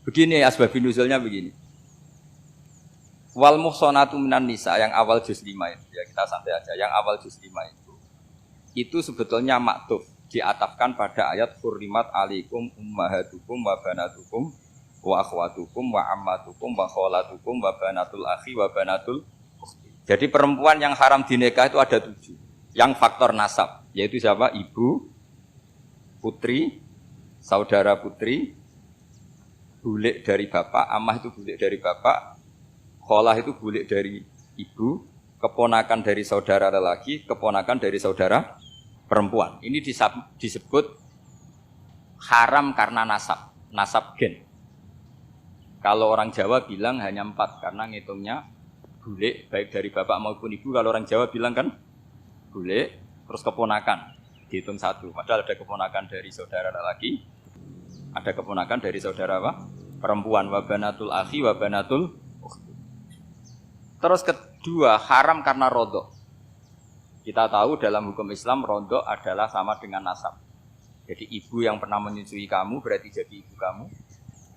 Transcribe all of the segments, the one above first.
Begini asbabun nuzulnya begini. Wal muhsanatu minan nisa yang awal juz 5 itu ya kita santai aja. Yang awal juz 5 itu sebetulnya maktuf diatafkan pada ayat hurrimat alaikum ummahatukum wa banatukum wa akhwatukum wa ammatukum wa kholatukum wa banatul akhi wa banatul ukhti. Jadi perempuan yang haram dinikah itu ada 7. Yang faktor nasab yaitu siapa? Ibu, putri, saudara putri, bulik dari bapak, amah itu bulik dari bapak, kholah itu bulik dari ibu, keponakan dari saudara lelaki, keponakan dari saudara perempuan. Ini disebut haram karena nasab gen. Kalau orang Jawa bilang hanya 4 karena ngitungnya bulik baik dari bapak maupun ibu. Kalau orang Jawa bilang kan bulik terus keponakan dihitung 1. Padahal ada keponakan dari saudara lelaki, ada keponakan dari saudara apa? Perempuan. Wa banatul akhi wa banatul ukhti. Terus kedua haram karena rodok. Kita tahu dalam hukum Islam rodok adalah sama dengan nasab. Jadi ibu yang pernah menyusui kamu berarti jadi ibu kamu.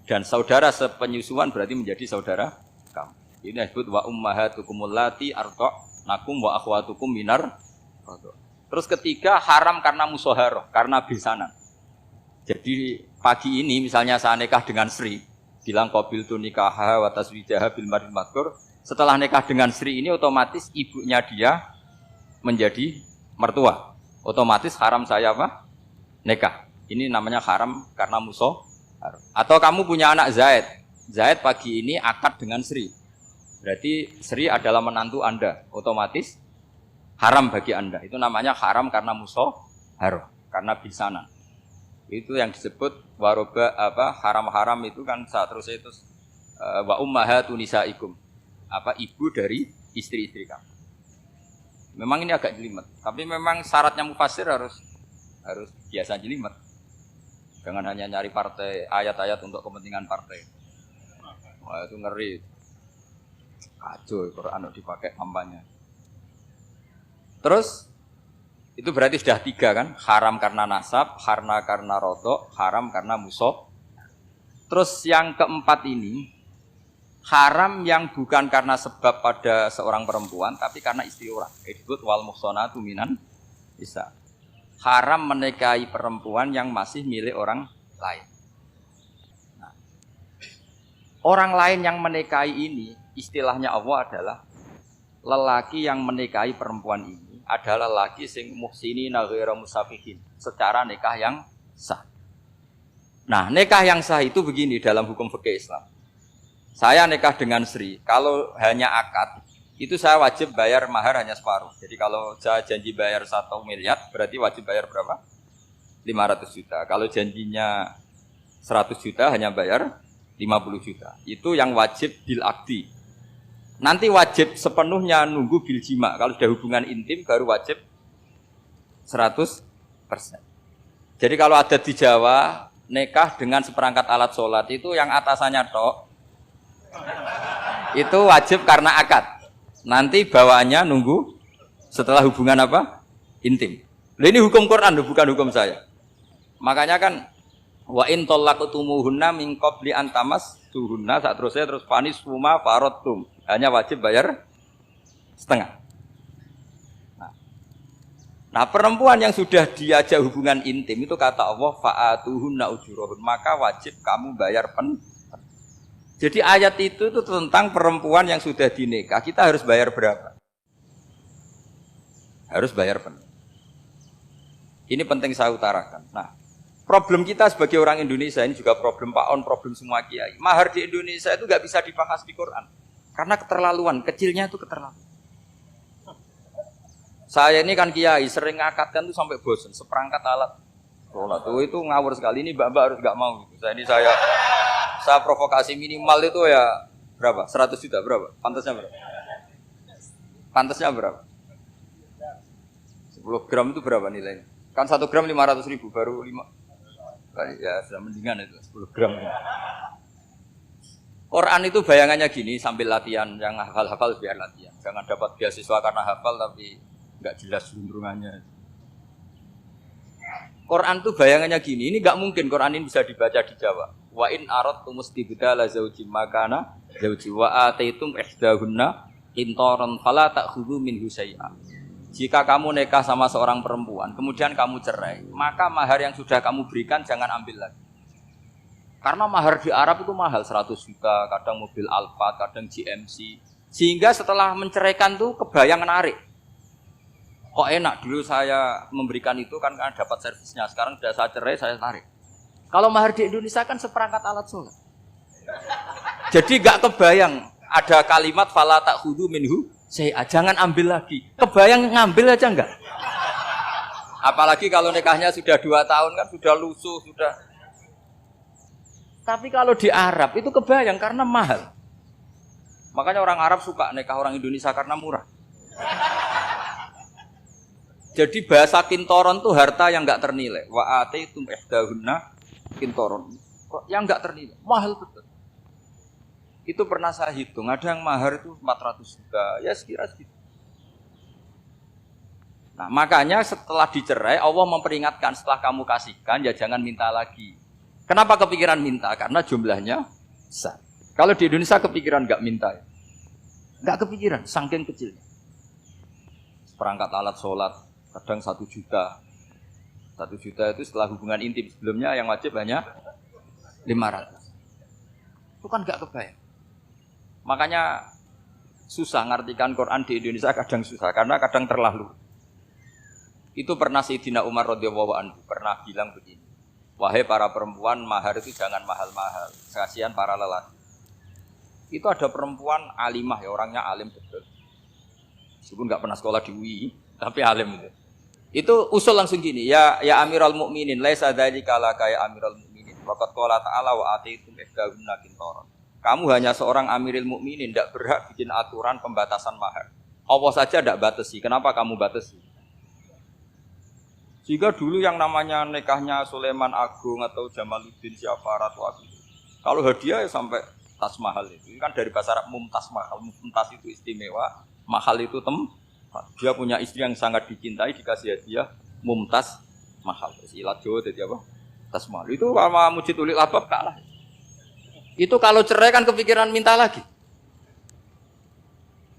Dan saudara sepenyusuan berarti menjadi saudara kamu. Ini disebut wa ummahatukumul lati arda'nakum wa akhwatukum minar rodok. Terus ketiga haram karena musoharoh, karena besanan. Jadi pagi ini misalnya saya nikah dengan Sri, bilang qabil tu nikaha wa taswijaha bil maril madkur. Setelah nikah dengan Sri ini otomatis ibunya dia menjadi mertua. Otomatis haram saya apa? Nikah. Ini namanya haram karena musoharoh. Atau kamu punya anak Zaid. Zaid pagi ini akad dengan Sri. Berarti Sri adalah menantu Anda. Otomatis haram bagi Anda. Itu namanya haram karena musoharoh, karena bisanan. Itu yang disebut waroba haram-haram itu kan seterusnya itu wa ummahatu nisaikum. Ibu dari istri-istri kamu. Memang ini agak jelimet, tapi memang syaratnya mufassir harus biasa jelimet. Jangan hanya nyari partai ayat-ayat untuk kepentingan partai. Wah itu ngeri. Kacau Quran dipakai kampanye. Terus itu berarti sudah 3 kan? Haram karena nasab, karena rodok, haram karena musoh. Terus yang keempat ini haram yang bukan karena sebab pada seorang perempuan, tapi karena istri orang. Disebut wal muhsanatu minan nisa. Haram menikahi perempuan yang masih milik orang lain. Nah, orang lain yang menikahi ini, istilahnya Allah adalah lelaki yang menikahi perempuan ini adalah lelaki sing muhsinina ghairu musafihin, secara nikah yang sah. Nah, nikah yang sah itu begini dalam hukum fikih Islam. Saya nikah dengan Sri, kalau hanya akad, itu saya wajib bayar mahar hanya separuh. Jadi kalau saya janji bayar 1 miliar, berarti wajib bayar berapa? 500 juta. Kalau janjinya 100 juta, hanya bayar 50 juta. Itu yang wajib bil akdi. Nanti wajib sepenuhnya nunggu bil jima. Kalau sudah hubungan intim, baru wajib 100%. Jadi kalau ada di Jawa, nikah dengan seperangkat alat sholat, itu yang atasannya tok, itu wajib karena akad. Nanti bawaannya nunggu setelah hubungan apa? Intim. Nah, ini hukum Quran, bukan hukum saya. Makanya kan wa in talaqtumuhunna min qabli an tamassuhunna, saat terus fanis huma faradtum. Hanya wajib bayar setengah. Nah, perempuan yang sudah diajak hubungan intim itu kata Allah fa'atuhunna ujurahun, maka wajib kamu bayar Jadi ayat itu tentang perempuan yang sudah dinikah, kita harus bayar berapa? Harus bayar penuh. Ini penting saya utarakan. Nah, problem kita sebagai orang Indonesia, ini juga problem Pak On, problem semua kiai. Mahar di Indonesia itu nggak bisa dibahas di Quran. Karena keterlaluan, kecilnya itu keterlaluan. Saya ini kan kiai, sering ngakatkan tuh sampai bosan, seperangkat alat sholat. Itu ngawur sekali, ini mbak-mbak harus nggak mau. Saya provokasi minimal itu ya berapa? 100 juta berapa? Pantasnya berapa? Pantasnya berapa? 10 gram itu berapa nilainya? Kan 1 gram 500.000 baru 5. Ya sudah mendingan itu 10 gram. Quran itu bayangannya gini sambil latihan, yang hafal-hafal biar latihan. Jangan dapat beasiswa karena hafal tapi nggak jelas juntrungannya. Quran itu bayangannya gini, ini nggak mungkin Quran ini bisa dibaca di Jawa. Wa in aradtum istibdala zawjin makana zawji wa ataitum ihdahunna qintaran fala ta'khudhu minhu syai'a. Jika kamu nikah sama seorang perempuan, kemudian kamu cerai, maka mahar yang sudah kamu berikan jangan ambil lagi. Karena mahar di Arab itu mahal, 100 juta, kadang mobil Alphard, kadang GMC. Sehingga setelah menceraikan tuh kebayang menarik. Kok enak, dulu saya memberikan itu kan dapat servisnya, sekarang sudah saya cerai, saya tarik. Kalau mahar di Indonesia kan seperangkat alat sholat. Jadi gak kebayang ada kalimat fala ta'khudhu minhu syai'a, jangan ambil lagi. Kebayang ngambil aja enggak? Apalagi kalau nikahnya sudah 2 tahun kan sudah lusuh, sudah. Tapi kalau di Arab itu kebayang karena mahal. Makanya orang Arab suka nikah orang Indonesia karena murah. Jadi bahasa kintoron itu harta yang enggak ternilai. Wa ataitum ihdahunna kintoron. Yang enggak ternilai, mahal betul. Itu pernah saya hitung, ada yang mahar itu 400 juta, ya sekira segitu. Nah makanya setelah dicerai, Allah memperingatkan setelah kamu kasihkan, ya jangan minta lagi. Kenapa kepikiran minta? Karena jumlahnya besar. Kalau di Indonesia kepikiran nggak minta, ya? Nggak kepikiran, saking kecilnya. Perangkat alat sholat, kadang 1 juta. 1 juta itu setelah hubungan intim, sebelumnya yang wajib hanya 500. Itu kan nggak kebayang. Makanya susah ngartikan Quran di Indonesia, kadang susah karena kadang terlalu. Itu pernah Sayyidina Umar radhiyallahu anhu pernah bilang begini, wahai para perempuan, mahar itu jangan mahal-mahal, kasihan para lelaki. Itu ada perempuan alimah ya, orangnya alim betul. Meskipun nggak pernah sekolah di UI, tapi alim itu. Itu usul langsung gini, ya Amirul Mukminin, laisa dzalika laka ya Amirul Mukminin. Waqad qala ta'ala wa ataitum ihdahunna qintaran. Kamu hanya seorang Amirul Mukminin, tidak berhak bikin aturan pembatasan mahar. Allah saja tidak batasi, kenapa kamu batasi? Sehingga dulu yang namanya nikahnya Sulaiman Agung atau Jamaluddin Syafar atau aku, kalau hadiah ya sampai tas mahal itu. Kan dari bahasa Arab mumtaz mahal, mumtaz itu istimewa, mahal itu dia punya istri yang sangat dicintai, dikasih hadiah mumtaz mahal. Ilat Jawa jadi apa? Tas mahal. Itu sama Mujid Ulil Albab kalah. Itu kalau cerai kan kepikiran minta lagi.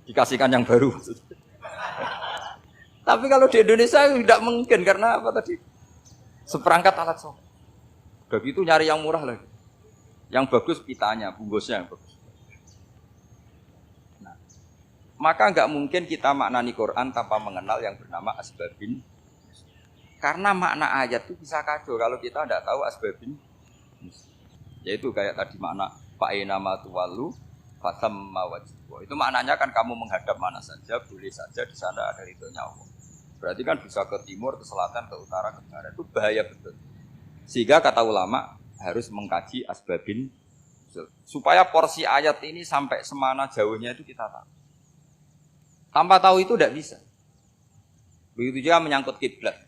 Dikasihkan yang baru. Tapi kalau di Indonesia tidak mungkin karena apa tadi? Seperangkat alat sholat. Udah gitu nyari yang murah lagi. Yang bagus pitanya, bungkusnya yang bagus. Nah, maka nggak mungkin kita maknani Quran tanpa mengenal yang bernama asbabin. Karena makna ayat itu bisa kacau kalau kita tidak tahu asbabin. Yaitu kayak tadi makna fa'ina ma tuwallu fasamma wajhu. Itu maknanya kan kamu menghadap mana saja, boleh saja di sana ada ridhonya Allah. Berarti kan bisa ke timur, ke selatan, ke utara, ke barat. Itu bahaya betul. Sehingga kata ulama harus mengkaji asbabin supaya porsi ayat ini sampai semana jauhnya itu kita tahu. Tanpa tahu itu tidak bisa. Begitu juga menyangkut kiblat.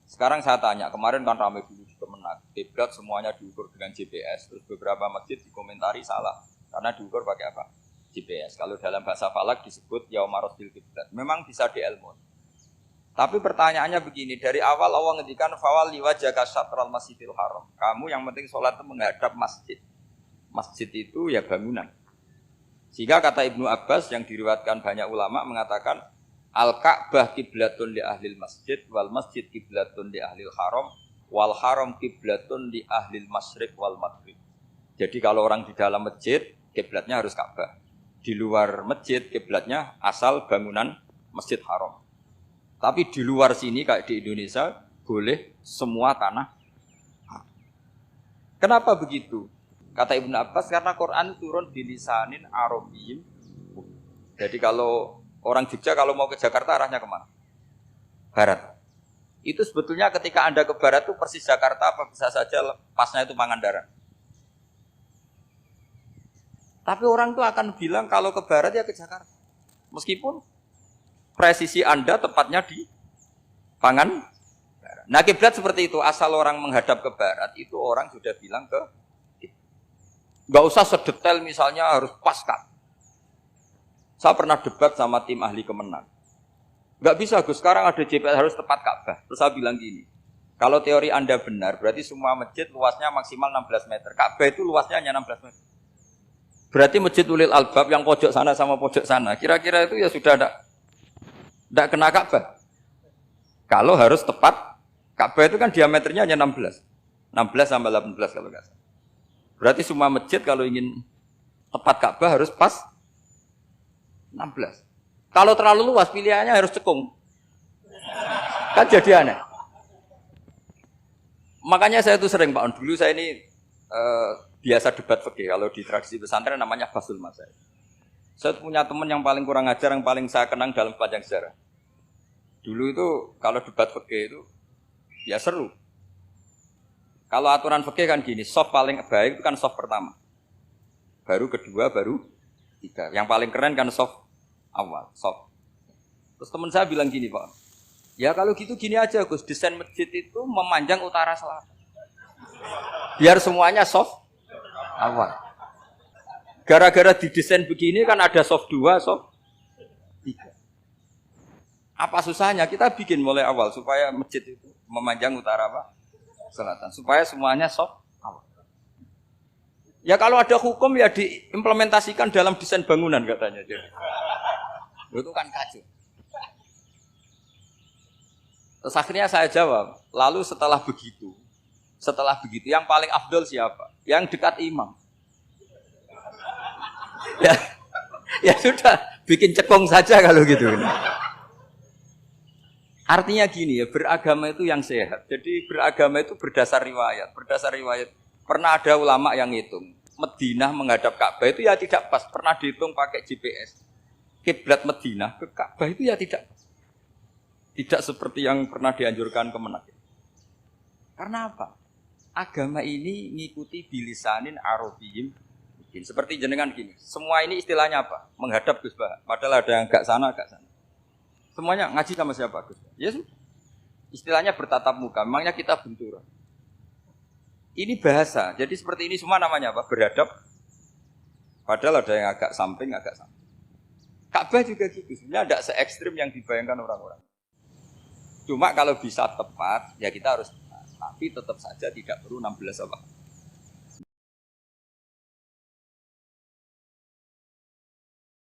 Sekarang saya tanya, kemarin kan ramai dulu di Kemenak, kiblat semuanya diukur dengan GPS, terus beberapa masjid dikomentari salah, karena diukur pakai apa? GPS. Kalau dalam bahasa falak disebut yaumarosdil kiblat, memang bisa diilmu. Tapi pertanyaannya begini, dari awal Allah ngendikan fawalli wajhaka syatral masjidil haram. Kamu yang penting sholat itu menghadap masjid. Masjid itu ya bangunan. Sehingga kata Ibnu Abbas yang diriwayatkan banyak ulama mengatakan Al-Ka'bah kiblatun li ahlil masjid wal masjid kiblatun li ahlil haram wal haram kiblatun li ahlil masyriq wal maghrib. Jadi kalau orang di dalam masjid kiblatnya harus Ka'bah. Di luar masjid kiblatnya asal bangunan Masjid Haram. Tapi di luar sini kayak di Indonesia boleh semua tanah. Kenapa begitu? Kata Ibnu Abbas karena Quran turun di lisanin Arabiyyin. Jadi kalau orang Jogja kalau mau ke Jakarta arahnya kemana? Barat. Itu sebetulnya ketika Anda ke barat itu persis Jakarta apa bisa saja pasnya itu Pangandaran. Tapi orang itu akan bilang kalau ke barat ya ke Jakarta. Meskipun presisi Anda tepatnya di Pangandaran. Nah kiblat seperti itu, asal orang menghadap ke barat itu orang sudah bilang ke nggak usah sedetail misalnya harus pas kan. Saya pernah debat sama tim ahli Kemenang. Nggak bisa Gus, sekarang ada GPS harus tepat Ka'bah. Terus saya bilang gini, Kalau teori Anda benar, berarti semua masjid luasnya maksimal 16 meter. Ka'bah itu luasnya hanya 16 meter. Berarti masjid Ulil Albab yang pojok sana sama pojok sana, kira-kira itu ya sudah tidak kena Ka'bah. Kalau harus tepat, Ka'bah itu kan diameternya hanya 16. 16 sampai 18 kalau nggak salah. Berarti semua masjid kalau ingin tepat Ka'bah harus pas 16. Kalau terlalu luas pilihannya harus cekung. Kan jadi aneh. Makanya saya itu sering Pak On, dulu saya ini biasa debat fikih. Kalau di tradisi pesantren namanya Basul Masail. Saya punya teman yang paling kurang ajar, yang paling saya kenang dalam panjang sejarah. Dulu itu kalau debat fikih itu ya seru. Kalau aturan fikih kan gini, soft paling baik itu kan soft pertama. Baru kedua, baru tiga. Yang paling keren kan soft awal, soft. Terus teman saya bilang gini Pak, ya kalau gitu gini aja Gus, desain masjid itu memanjang utara selatan. Biar semuanya soft awal. Gara-gara didesain begini kan ada soft 2, soft 3. Apa susahnya? Kita bikin mulai awal supaya masjid itu memanjang utara apa? Selatan. Supaya semuanya soft awal. Ya kalau ada hukum ya diimplementasikan dalam desain bangunan katanya. Itu kan kacau. Terus akhirnya saya jawab, lalu setelah begitu yang paling afdol siapa? Yang dekat imam. Ya sudah, bikin cekung saja kalau gitu. Artinya gini ya, beragama itu yang sehat. Jadi beragama itu berdasar riwayat. Pernah ada ulama yang hitung, Madinah menghadap Ka'bah itu ya tidak pas. Pernah dihitung pakai GPS. Kiblat Madinah ke Ka'bah itu ya tidak pas. Tidak seperti yang pernah dianjurkan Kemenak. Karena apa? Agama ini ngikuti bilisanin Arabiyyin. Seperti jenengan gini. Semua ini istilahnya apa? Menghadap Gus Bah. Padahal ada yang agak sana. Semuanya ngaji sama siapa Gus Bah? Ya sudah. Istilahnya bertatap muka. Memangnya kita benturan. Ini bahasa. Jadi seperti ini semua namanya apa? Berhadap. Padahal ada yang agak samping. Ka'bah juga gitu. Sebenarnya tidak se-ekstrim yang dibayangkan orang-orang. Cuma kalau bisa tepat, ya kita harus tepat. Tapi tetap saja tidak perlu 16 apa.